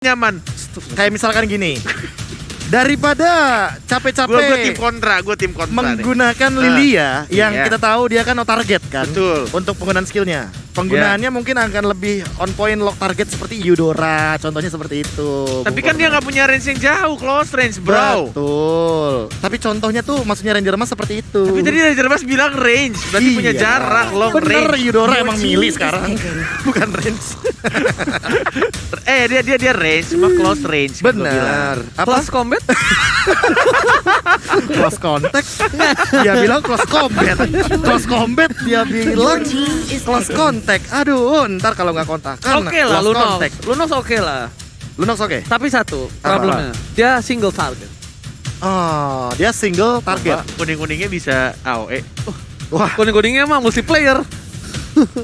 nyaman. Kayak misalkan gini. Daripada capek-capek Gue tim kontra menggunakan Lilia yang iya. kita tahu dia kan no target kan. Betul. Untuk penggunaan skillnya. Penggunaannya mungkin akan lebih on point lock target seperti Eudora, contohnya seperti itu. Tapi kan dia nggak punya range yang jauh, close range bro. Betul. Tapi contohnya tuh maksudnya Ranger Mas seperti itu. Tapi tadi Ranger Mas bilang range, berarti punya Iya. jarak, long Bener, range. Eudora emang milih sekarang. Bukan range. Dia range, cuma close range. kan gua bilang. Benar. Apa? Plus combat? Close contact? Dia bilang close combat. Close combat dia bilang close contact. Aduh, ntar kalau nggak kontakan Oke lah, close Lunox. contact. Lunox oke lah. Lunox oke? Tapi satu Apa? problemnya, dia single target. Oh, dia single target. Kuning-kuningnya bisa AOE. Wah, Kuning-kuningnya mah multiplayer.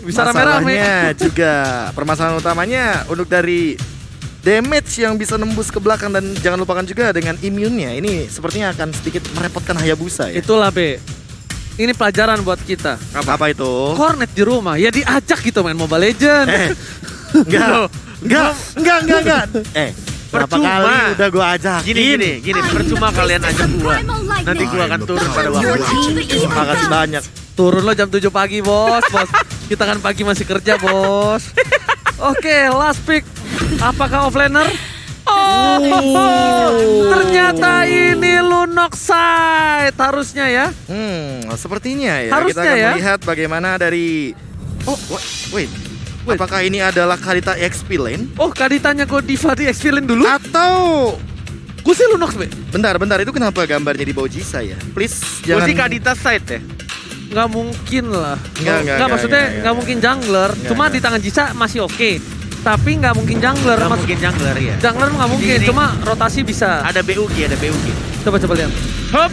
Bisa rame-rame. masalahnya juga permasalahan utamanya untuk dari damage yang bisa nembus ke belakang dan jangan lupakan juga dengan imunnya. Ini sepertinya akan sedikit merepotkan Hayabusa ya. Itulah B. Ini pelajaran buat kita. Apa itu? Cornet di rumah, ya diajak gitu main Mobile Legends. Enggak. Berapa Percuma. kali udah gua ajakin. Gini, percuma kalian ajak gua. Nanti gua akan turun pada waktunya. Makasih banyak. Turun lo jam 7 pagi, bos. Kita kan pagi masih kerja, bos. Oke, last pick. Apakah offlaner? Ternyata ini Lunox side harusnya ya. Sepertinya ya. Harusnya Kita akan ya. melihat bagaimana dari wait. Apakah ini adalah Kadita XP lane? Oh, Kaditanya Godiva di experience dulu. Atau Gue sih Lunox, Be. bentar, itu kenapa gambarnya di bawah Jisa ya? Please Gua jangan. sih Kadita side ya. Nggak mungkin lah. Nggak, Maksudnya nggak. nggak mungkin jungler. Nggak, Cuma nggak. di tangan Jisa masih oke. Tapi nggak mungkin jungler. Nggak mungkin jungler ya. Jungler nggak mungkin. Ini. Cuma rotasi bisa. Ada BUG. Coba lihat. Hop.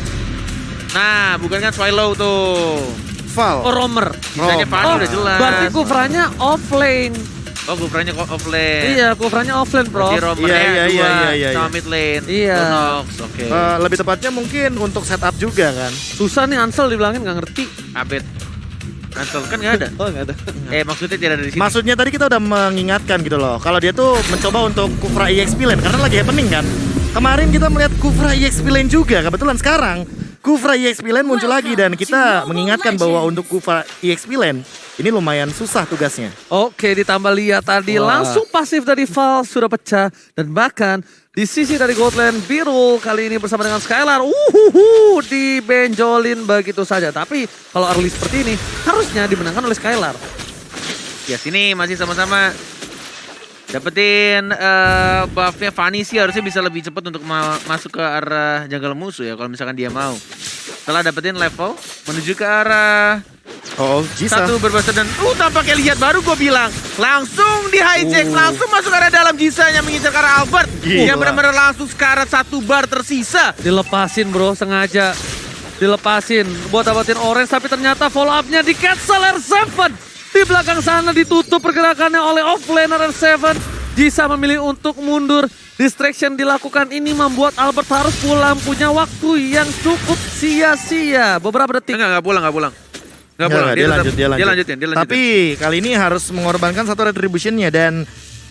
Nah, bukan kan Swallow tuh. Val. Oh, Romer. Sisanya Fanny Oh, udah jelas. berarti Kufranya offlane. Oh, Gufranya offlane. Iya, Kufranya offlane, bro. Berarti Romernya Iya. sama mid lane. Iya. Lunox, oke. Lebih tepatnya mungkin untuk setup juga kan. Susah nih Ansel dibilangin nggak ngerti. Abet. Ansel kan nggak ada. Oh, nggak ada. Maksudnya tidak ada di sini. Maksudnya tadi kita udah mengingatkan gitu loh. Kalau dia tuh mencoba untuk Kufra EXP lane karena lagi happening kan. Kemarin kita melihat Kufra EXP lane juga. Kebetulan sekarang Kufra EXP lane muncul lagi dan kita mengingatkan bahwa untuk Kufra EXP lane ini lumayan susah tugasnya. Oke, ditambah lihat tadi Wah. langsung pasif dari Val sudah pecah dan bahkan di sisi dari Goldland Biru kali ini bersama dengan Skylar dibenjolin begitu saja. Tapi kalau early seperti ini harusnya dimenangkan oleh Skylar. Ya sini masih sama-sama dapetin buffnya Fanny sih harusnya bisa lebih cepat untuk masuk ke arah jungle musuh ya kalau misalkan dia mau. Setelah dapetin level menuju ke arah Jisa. satu berbahasa dan tampaknya lihat baru gue bilang langsung di hijack langsung masuk ke arah dalam Jisanya mengincar ke arah Albert yang benar-benar langsung ke arah 1 bar tersisa. Dilepasin bro, sengaja dilepasin buat dapetin orange tapi ternyata follow up-nya di cancel R7. Di belakang sana ditutup pergerakannya oleh offlaner R7. Jisa memilih untuk mundur. Distraction dilakukan ini membuat Albert harus pulang. Punya waktu yang cukup sia-sia. Beberapa detik. Enggak pulang. Nggak pulang. Dia lanjutin. Dia lanjutin. Tapi kali ini harus mengorbankan satu retributionnya dan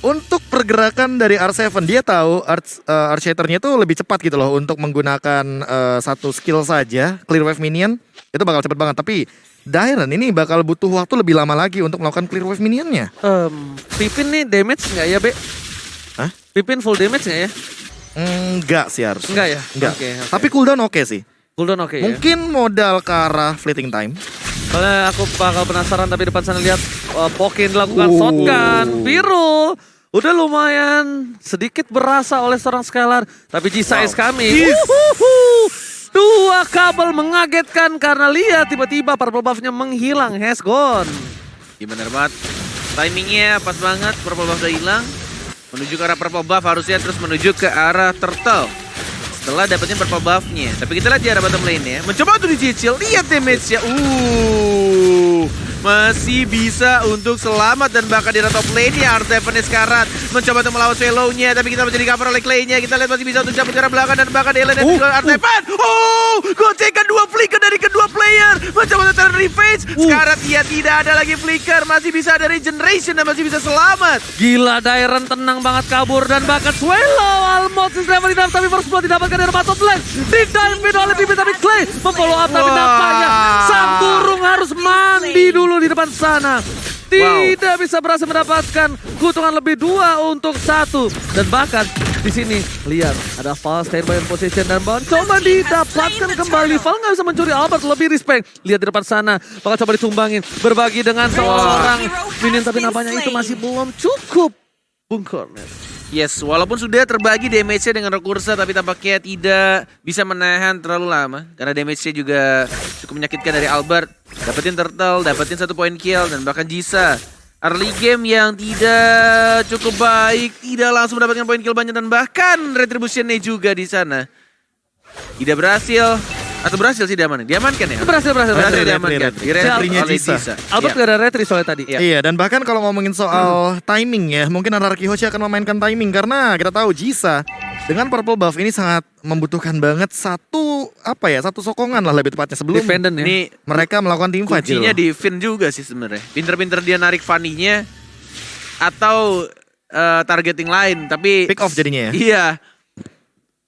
untuk pergerakan dari R7 dia tahu Archer-nya itu lebih cepat gitu loh untuk menggunakan satu skill saja clear wave minion itu bakal cepat banget. Tapi Dairon ini bakal butuh waktu lebih lama lagi untuk melakukan clear wave minionnya. Pipin nih damage nggak ya, Be? Hah? Pipin full damage nggak ya? Enggak sih harus. Enggak ya? Enggak. Oke. Tapi cooldown oke sih. Cooldown oke ya? Mungkin modal ke arah fleeting time. Soalnya aku bakal penasaran tapi depan sana lihat Pokin dilakukan shotgun. Biru udah lumayan sedikit berasa oleh seorang Skylar. Tapi Jisa is coming. Dua kabel mengagetkan karena lihat tiba-tiba purple buff-nya menghilang. Has gone. Iya bener banget. Timingnya pas banget, purple buff udah hilang. Menuju ke arah purple buff harusnya terus menuju ke arah turtle. Setelah dapetin purple buff-nya. Tapi kita lihat di arah bottom lane ya. Mencoba untuk dicicil, lihat damage-nya. masih bisa untuk selamat dan bahkan di top lane-nya R7 sekarang mencoba untuk melawan Swallow-nya, tapi kita menjadi cover oleh Clay-nya. Kita lihat masih bisa untuk cabut ke arah belakang dan bahkan Ellen dan juga R7. Gocekan dua flicker dari kedua player, mencoba untuk turn revenge. Sekarang dia tidak ada lagi flicker, masih bisa ada regeneration dan masih bisa selamat. Gila, Dairon tenang banget kabur dan bahkan Swallow almost is never enough, tapi first blood didapatkan dari bottom lane. Didive oleh Pipi, tapi Clay memfollow up, tapi nampaknya sang burung harus mandi dulu di depan sana. Tidak bisa berhasil mendapatkan keuntungan lebih 2 untuk 1. Dan bahkan di sini lihat ada Val standby in position dan coba didapatkan kembali. Val nggak bisa mencuri, Albert lebih respect. Lihat di depan sana, bakal coba ditumbangin, berbagi dengan seorang minion, tapi nampaknya itu masih belum cukup. Bung Cornet. Yes, walaupun sudah terbagi damage-nya dengan Rekursa, tapi tampaknya tidak bisa menahan terlalu lama. Karena damage-nya juga cukup menyakitkan dari Albert. Dapetin Turtle, dapetin 1 point kill, dan bahkan Jisa. Early game yang tidak cukup baik, tidak langsung mendapatkan point kill banyak, dan bahkan Retribution-nya juga di sana. Tidak berhasil. Atau berhasil sih diamanin? Diamankan ya? Berhasil Diamankan. Retrinya Oleh Jisa. Albert gak ada retri soalnya tadi. Iya, dan bahkan kalau ngomongin soal timing ya, mungkin Anarchy Hoshi akan memainkan timing karena kita tahu Jisa dengan purple buff ini sangat membutuhkan banget satu sokongan lah lebih tepatnya sebelum Defendant ya. Ini mereka melakukan team fight gitu kuncinya loh. di Finn juga sih sebenarnya. Pinter-pinter dia narik Fanny-nya atau targeting lain, tapi Pick off jadinya ya. Iya.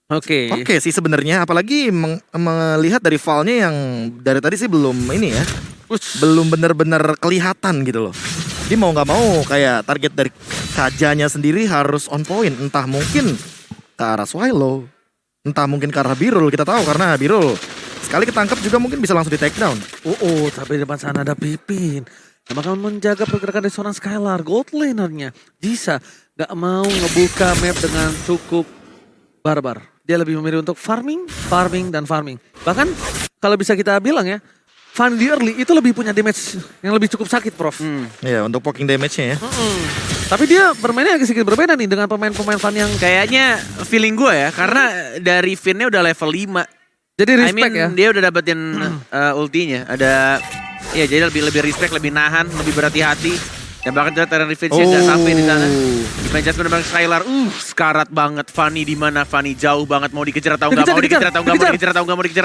Oke. Oke sih sebenarnya, apalagi melihat dari Val-nya yang dari tadi sih belum ini ya, belum benar-benar kelihatan gitu loh. Dia mau nggak mau kayak target dari Kajanya sendiri harus on point, entah mungkin ke arah Swallow, entah mungkin ke arah Birul. Kita tahu karena Birul sekali ketangkap juga mungkin bisa langsung di take down. Tapi di depan sana ada Pipin yang bakal menjaga pergerakan dari seorang Skylar. Gold lanernya Jisa gak mau ngebuka map dengan cukup barbar. Dia lebih memilih untuk farming. Bahkan kalau bisa kita bilang ya, Van di early itu lebih punya damage yang lebih cukup sakit, Prof. Ya untuk poking damage-nya ya. Tapi dia bermainnya agak sedikit berbeda nih dengan pemain-pemain Van yang Kayaknya feeling gue ya, karena dari Finn-nya udah level 5. jadi respect ya. Dia udah dapetin ultinya. Jadi lebih respect, lebih nahan, lebih berhati-hati. Dan bahkan Terran Revenge-nya nggak sampai di sana. Defense just benar-benar Skylar. Sekarat banget. Fanny di mana? Fanny jauh banget. Mau dikejar atau nggak? Mau dikejar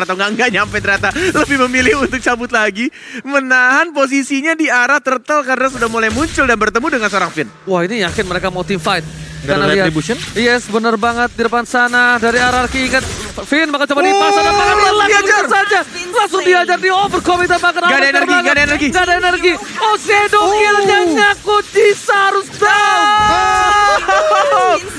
atau nggak? Nggak nyampe ternyata. Lebih memilih untuk cabut lagi. Menahan posisinya di arah Turtle karena sudah mulai muncul dan bertemu dengan seorang Finn. Wah, ini yakin mereka mau team fight. Gak ada retribution? Yes, bener banget di depan sana dari Ararki. Ingat Finn bakal coba dipasang dan bakal diajar saja. Langsung diajar di overcome dan bakal Gak ada energi. Oh, Shadow Kill-nya nyakut Jisa harus down.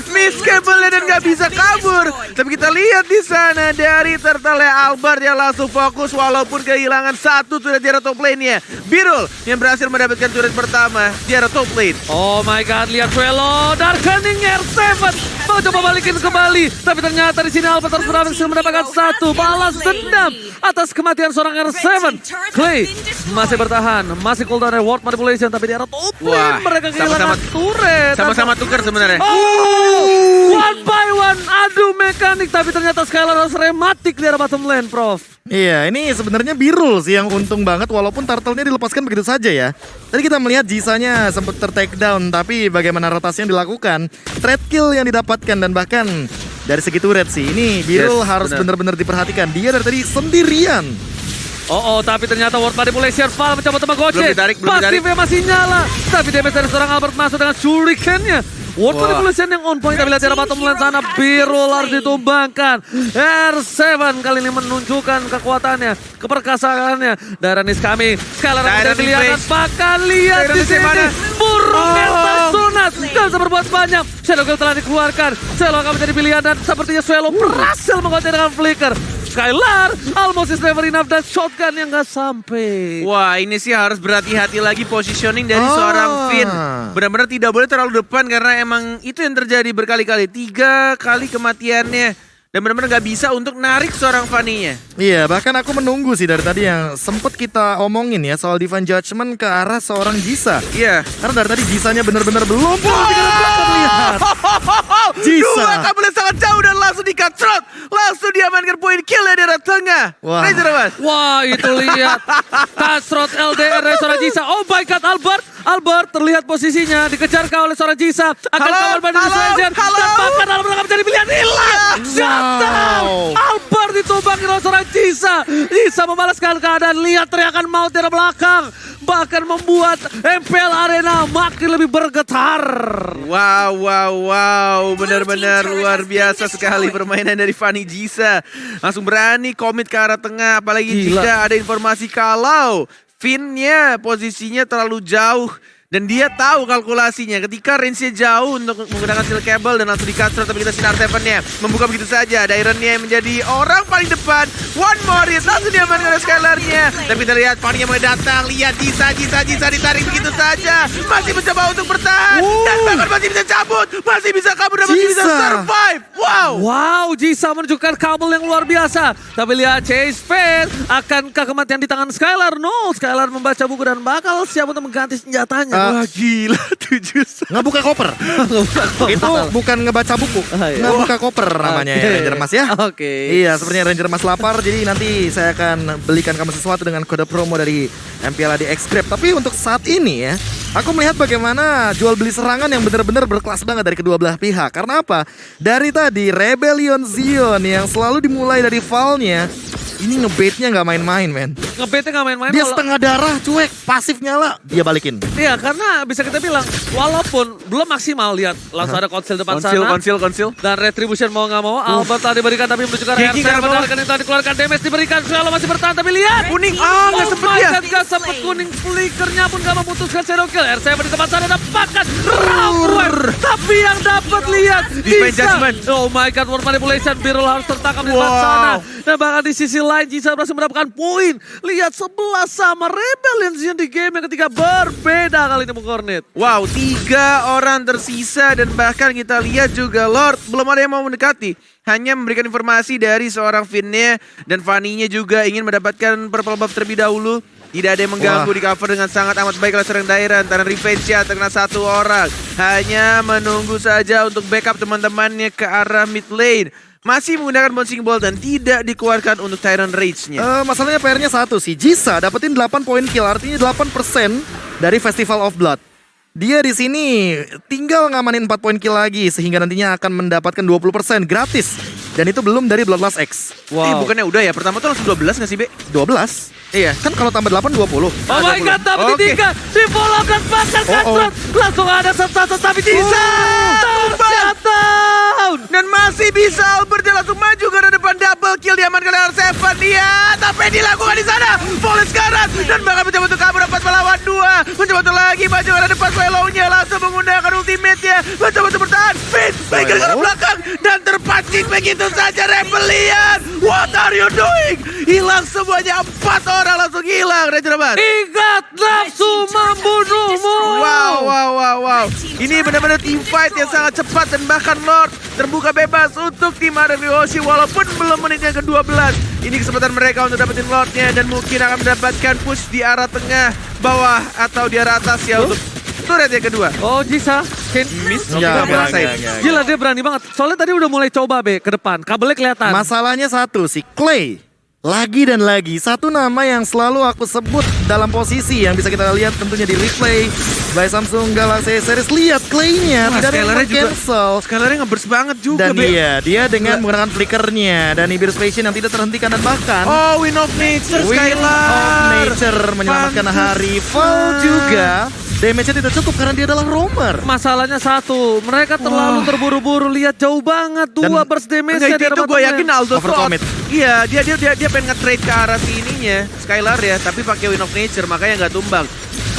Miss Cable dan gak bisa kabur. Tapi kita lihat di sana dari Turtle Albert yang langsung fokus walaupun kehilangan 1 turret di arah top lane-nya. Birul yang berhasil mendapatkan turret pertama di arah top lane. Oh my god, lihat Swallow Darkening R7 mau coba balikin kembali, tapi ternyata di sini Albert harus berhasil mendapatkan 1 balas dendam atas kematian seorang R7. Clay masih bertahan, masih cooldown reward manipulation, tapi di arah top lane mereka kehilangan turret. Sama-sama tukar sebenarnya. One by one, adu mekanik, tapi ternyata Skylar harus rematik di arah bottom lane, Prof. Iya, ini sebenarnya Birul sih yang untung banget walaupun turtle-nya dilepaskan begitu saja ya. Tadi kita melihat Jisanya sempat ter-take down, tapi bagaimana rotasi yang dilakukan, trade kill yang didapatkan, dan bahkan dari segi turret sih, ini Birul harus benar-benar diperhatikan. Dia dari tadi sendirian. Tapi ternyata ward manipulation Val mencoba Tamagotchi. Belum ditarik. Pasifnya masih nyala, tapi damage dari seorang Albert masuk dengan shuriken-nya. Ward manipulation yang on point, tapi lihat dari bottom lane sana Birul harus ditumbangkan. R7 kali ini menunjukkan kekuatannya, keperkasaannya. Daranis kami, Skylar menjadi pilihan. Bahkan lihat di sini burungnya tersunat, gak bisa berbuat banyak. Shadow Kill telah dikeluarkan, Swallow akan menjadi pilihan dan sepertinya Swallow berhasil menguasai dengan flicker. Skylar almost is never enough dan shotgun yang gak sampai. Wah, ini sih harus berhati-hati lagi positioning dari seorang Finn. Benar-benar tidak boleh terlalu depan karena emang itu yang terjadi berkali-kali. 3 kali kematiannya dan benar-benar nggak bisa untuk narik seorang Fanny-nya. Iya, bahkan aku menunggu sih dari tadi yang sempet kita omongin ya soal Divine Judgment ke arah seorang Jisa. Iya. Karena dari tadi Jisanya bener-bener belum pun lihat. Jisa. Dua kabel yang sangat jauh dan langsung di-cut-shot. Langsung diamankan poin kill di daerah tengah. Wah. Ranger Mas. Wah, itu lihat. Kasrot LDR dari seorang Jisa. Oh my god, Albert terlihat posisinya dikejar oleh seorang Jisa. Akan Halo, kawal Bandit halo, Legend. halo. Dan bahkan Albert akan menjadi pilihan hilang. Shutdown. Albert ditumpangi oleh seorang Jisa. Jisa membalaskan keadaan. Lihat teriakan maut dari belakang. Bahkan membuat MPL Arena makin lebih bergetar. Wow. Benar-benar luar biasa sekali permainan dari Fanny Jisa. Langsung berani komit ke arah tengah. Apalagi Gila. jika ada informasi kalau Finn-nya posisinya terlalu jauh. Dan dia tahu kalkulasinya ketika range-nya jauh untuk menggunakan steel cable dan langsung di-cut-shot, tapi kita sinar Seven-nya membuka begitu saja. Dairon-nya yang menjadi orang paling depan. One more hit langsung diamankan oleh Skylar-nya. Tapi kita lihat Fanny-nya mulai datang. Lihat Jisa ditarik begitu saja. Masih mencoba untuk bertahan. Dan bahkan masih bisa cabut. Masih bisa kabur dan masih bisa Jisa. survive. Wow, Jisa menunjukkan kabel yang luar biasa. Tapi lihat Chase Fade. Akankah kematian di tangan Skylar? No, Skylar membaca buku dan bakal siap untuk mengganti senjatanya. Wah gila 7. Ngebuka koper. Itu bukan ngebaca buku. iya. Ngebuka koper namanya ya, Ranger Mas ya. Oke. Iya, sepertinya Ranger Mas lapar. Jadi nanti saya akan belikan kamu sesuatu dengan kode promo dari MPLAD X-Grab. Tapi untuk saat ini ya, aku melihat bagaimana jual beli serangan yang benar-benar berkelas banget dari kedua belah pihak. Karena apa? Dari tadi Rebellion Zion yang selalu dimulai dari Val-nya, ini ngebaitnya nggak main-main, men. Ngebetnya nggak main-main. Dia setengah darah, cuek, pasif nyala, dia balikin. Iya, karena bisa kita bilang walaupun belum maksimal, lihat langsung ada konsil depan sana. Konsil. Dan retribution mau nggak mau Albert tadi diberikan tapi menuju ke Gigi RC. ke bawah. Padahal yang tadi dikeluarkan damage diberikan. Selalu masih bertahan tapi lihat. Kuning, nggak sempet my dia. God, nggak sempet kuning. Flickernya pun nggak memutuskan shadow kill. RC di tempat sana dapatkan Ramuan. Tapi yang dapat lihat Divine Jisa. Judgment. Oh my god, word manipulation. Birul harus tertangkap di tempat Wow. sana. Dan bahkan di sisi lain Jisa berhasil mendapatkan poin. Lihat 11 sama Rebellion Zion di game yang ketiga berbeda kali ini Mengkornet. Wow, 3 orang tersisa dan bahkan kita lihat juga Lord belum ada yang mau mendekati. Hanya memberikan informasi dari seorang Finn-nya dan Fanny-nya juga ingin mendapatkan purple buff terlebih dahulu. Tidak ada yang mengganggu, Wah. di cover dengan sangat amat baik oleh seorang Dairon. Tanah revenge-nya terkena 1 orang. Hanya menunggu saja untuk backup teman-temannya ke arah mid lane. Masih menggunakan bouncing ball dan tidak dikeluarkan untuk Tyrant Rage-nya. Masalahnya PR-nya satu sih. Jisa dapetin 8 poin kill, artinya 8% dari Festival of Blood. Dia di sini tinggal ngamanin 4 poin kill lagi sehingga nantinya akan mendapatkan 20% gratis. Dan itu belum dari Bloodlust X. Bukannya udah ya? Pertama tuh langsung 12 nggak sih, Be? 12. Iya. Kan kalau tambah 8 20. Oh my god, tapi Oke. tiga di follow up dan bahkan Cutthroat. Langsung ada satu tapi Jisa tershutdown. Dan masih bisa Albert dia langsung maju ke arah depan, double kill diamankan oleh R7. Iya, tapi dilakukan di sana. Volley sekarang dan bahkan mencoba untuk kabur 4 melawan 2. Mencoba untuk lagi maju ke arah depan, Swallow-nya langsung menggunakan ultimate-nya. Mencoba untuk bertahan. Finn pegang ke arah belakang dan terpancing begitu saja Rebellion. What are you doing? Hilang semuanya, 4 orang langsung hilang. Ranger Abbas. Ingat nafsu membunuhmu. Wow. Ini benar-benar team fight yang sangat cepat dan bahkan Lord terbuka bebas untuk tim RFW Hoshi walaupun belum menit yang ke-12. Ini kesempatan mereka untuk dapetin Lordnya dan mungkin akan mendapatkan push di arah tengah, bawah atau di arah atas ya untuk turret yang kedua. Oh Jisa, Miss Enggak, juga ngerasain. Gila dia berani banget. Soalnya tadi udah mulai coba Be ke depan. Kabelnya kelihatan. Masalahnya satu si Clay. Lagi dan lagi, satu nama yang selalu aku sebut dalam posisi yang bisa kita lihat tentunya di replay by Samsung Galaxy Series. Lihat Clay-nya, Wah, tidak ada yang Skylar-nya juga. cancel. Skylar-nya nge-burst banget juga, Dan Be. dia dengan menggunakan flickernya dan Ibris Passion yang tidak terhentikan dan bahkan Oh, Win of Nature, Win Skylar. of Nature menyelamatkan hari Val juga. Damage-nya tidak cukup karena dia adalah roamer. Masalahnya satu, mereka terlalu terburu-buru. Lihat jauh banget, dua Dan- burst damage. Enggak, itu gue yakin Aldo tuh Overcommit. Iya, dia pengen nge-trade ke arah si ininya Skylar ya, tapi pakai Win of Nature makanya nggak tumbang.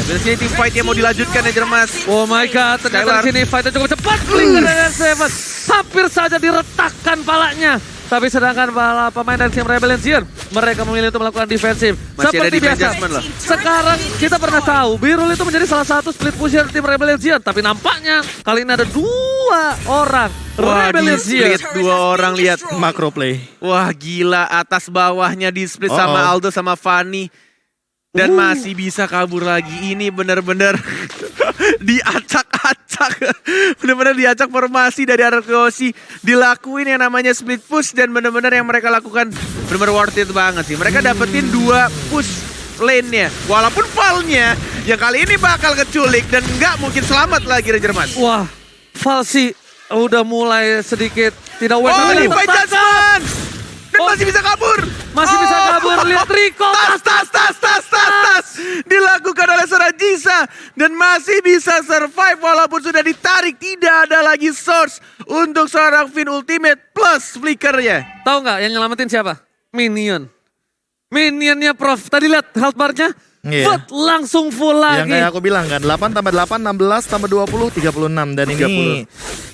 Dan sini tim fight yang mau dilanjutkan ya Jermas. Oh my god, ternyata Skylar. di sini fight cukup cepat. Flicker dengan Seven hampir saja diretakkan palanya. Tapi sedangkan para pemain dari tim Rebellion Zion, mereka memilih untuk melakukan defensif. Masih ada Seperti defense biasa. adjustment loh. Sekarang kita pernah tahu Birul itu menjadi salah satu split pusher tim Rebellion Zion. Tapi nampaknya kali ini ada 2 orang Wah, di Rebellion split Zion. 2 orang lihat. Macro play. Wah gila, atas bawahnya di split sama Aldo sama Fanny. Dan masih bisa kabur lagi. Ini bener-bener diacak-acak. Bener-bener diacak formasi dari Arkeoshi. Dilakuin yang namanya split push. Dan bener-bener yang mereka lakukan bener-bener worth it banget sih. Mereka dapetin 2 push lane-nya. Walaupun Val-nya yang kali ini bakal keculik. Dan nggak mungkin selamat lagi Rangerman. Wah, Falsi udah mulai sedikit tidak Oh, tapi Levi tertangkap. Jasmine! Dan Oh. masih bisa kabur. Masih bisa kabur, lihat Rico. Tas. Dilakukan oleh seorang Jisa. Dan masih bisa survive walaupun sudah ditarik. Tidak ada lagi source untuk seorang Finn Ultimate plus flickernya. Tahu nggak yang nyelamatin siapa? Minion. Minionnya Prof. Tadi lihat health bar-nya. Iya. Foot langsung full Yang lagi. kayak aku bilang kan, 8 tambah 8, 16 tambah 20, 36. Dan ini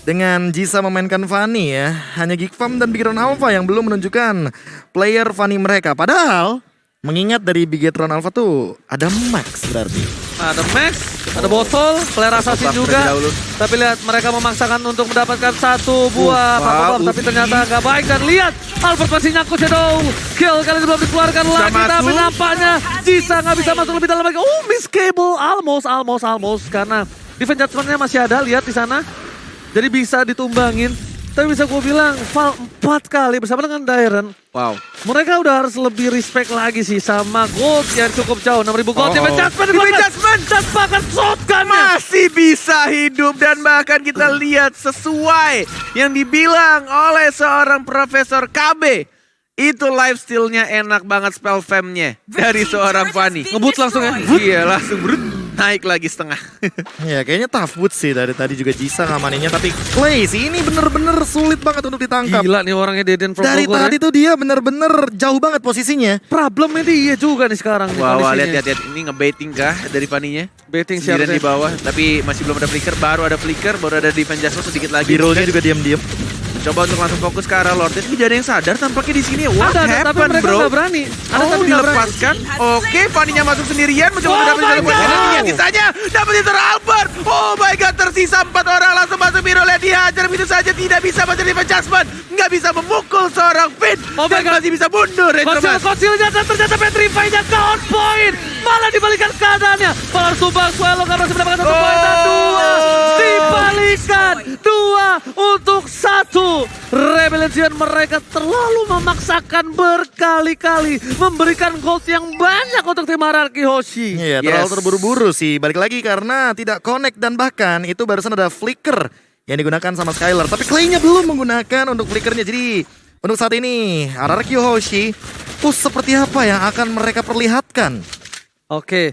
dengan Jisa memainkan Fanny ya. Hanya Geek Farm dan Bigetron Alpha yang belum menunjukkan player Fanny mereka. Padahal, mengingat dari Bigetron Alpha tuh ada Max berarti. Ada Max, ada Botol, player assassin Buff juga. terlebih dahulu. Tapi lihat mereka memaksakan untuk mendapatkan 1 buah Wow, Purple Buff, tapi ternyata nggak baik. Dan lihat Albert masih nyangkut Shadow. Kill kali ini belum dikeluarkan lagi, masuk. tapi nampaknya Jisa nggak bisa masuk lebih dalam lagi. Oh, miss cable, almost karena defense judgment-nya masih ada. Lihat di sana, jadi bisa ditumbangin. Tapi bisa gue bilang, Val 4 kali bersama dengan Dairen. Wow. Mereka udah harus lebih respect lagi sih sama gold yang cukup jauh. 6.000 gold, Oh. defense judgment. Defense judgment. Dan bahkan shotgun-nya. Masih bisa hidup dan bahkan kita lihat sesuai yang dibilang oleh seorang Profesor KB. Itu lifesteal-nya enak banget spell fam-nya dari seorang Fanny. Ngebut langsung ya. Iya langsung brut, naik lagi setengah. Ya kayaknya tough wood sih dari tadi juga Jisa ngamaninnya. Tapi Clay sih ini bener-bener sulit banget untuk ditangkap. Gila nih orangnya Deden from Dari Bogor tadi ya. tuh dia bener-bener jauh banget posisinya. Problemnya dia juga nih sekarang. nih Wah, kondisinya. lihat. Ini ngebaiting kah dari Fanny-nya? Betting Sendirian siapa di bawah, tapi masih belum ada flicker. Baru ada flicker, baru ada defense adjustment sedikit lagi. Birolnya juga diam-diam. Coba untuk langsung fokus ke arah Lord. Tapi tidak ada yang sadar tampaknya di sini. What Ada, tapi happened, mereka bro? nggak berani. Ada Oh, tapi nggak berani. dilepaskan. Oke, Fanny-nya masuk sendirian. Mencoba Oh mendapatkan my telepon. God. Lihat sisanya. Dapat itu Albert. Oh my God, tersisa 4 orang. Langsung masuk Birolnya dihajar. Begitu saja tidak bisa mencari adjustment. Nggak bisa memukul seorang Finn. Oh my Dan God. masih bisa mundur. Konsil-konsilnya dan ternyata Petrify-nya ke on point. Malah dibalikan keadaannya. Polar Subang Swallow nggak berhasil mendapatkan 1 poin dan 2. Dibalikan 2 untuk 1. Rebellion Zion mereka terlalu memaksakan berkali-kali. Memberikan gold yang banyak untuk tim Araki Hoshi. Iya, terlalu terburu-buru sih. Balik lagi karena tidak connect dan bahkan itu barusan ada flicker yang digunakan sama Skylar. Tapi Clay-nya belum menggunakan untuk flickernya. Jadi untuk saat ini RRQ Hoshi push seperti apa yang akan mereka perlihatkan? Oke.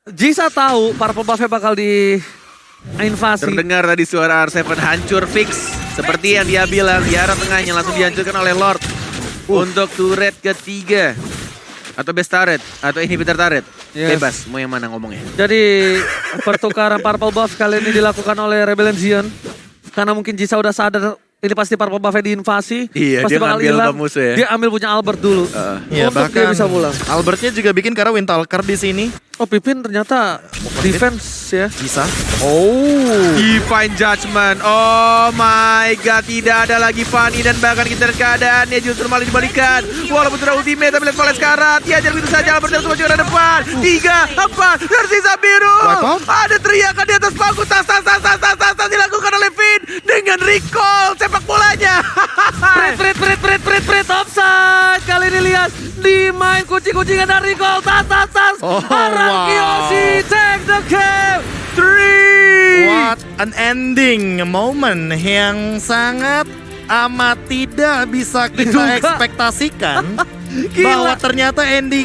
Jisa tahu Purple Buff-nya bakal diinvasi. Terdengar tadi suara R7 hancur fix. Seperti yang dia bilang, di arah tengahnya langsung dihancurkan oleh Lord. Untuk turret ketiga. Atau best turret, atau inhibitor turret. Yes. Bebas, mau yang mana ngomongnya. Jadi pertukaran Purple Buff kali ini dilakukan oleh Rebellion Zion. Karena mungkin Jisa udah sadar ini pasti Purple Buff-nya diinvasi. Iya, pasti dia bakal ngambil hilang. buff musuh ya. Dia ambil punya Albert dulu. Ya, untuk dia bisa pulang. Albertnya juga bikin karena Windtalker di sini. Oh, Pipin ternyata defense ya. Bisa. Divine Judgment, oh my God, tidak ada lagi Fanny dan bahkan kita keadaannya justru malah dibalikan. Walaupun sudah ultimate, tapi lihat Vales Karat, diajar begitu saja, Albert terus maju ke depan. 3, 4, tersisa biru. Wipe out. Ada teriakan di atas panggung, tas dilakukan oleh Finn dengan recall sepak bolanya. Prit, offside. Kali ini lihat dimain kucing-kucingan dari gol. Tas. Oh, Araki wow. Hoshi take the game. 3. What an ending moment yang sangat amat tidak bisa kita Diduga. ekspektasikan Gila. bahwa ternyata ending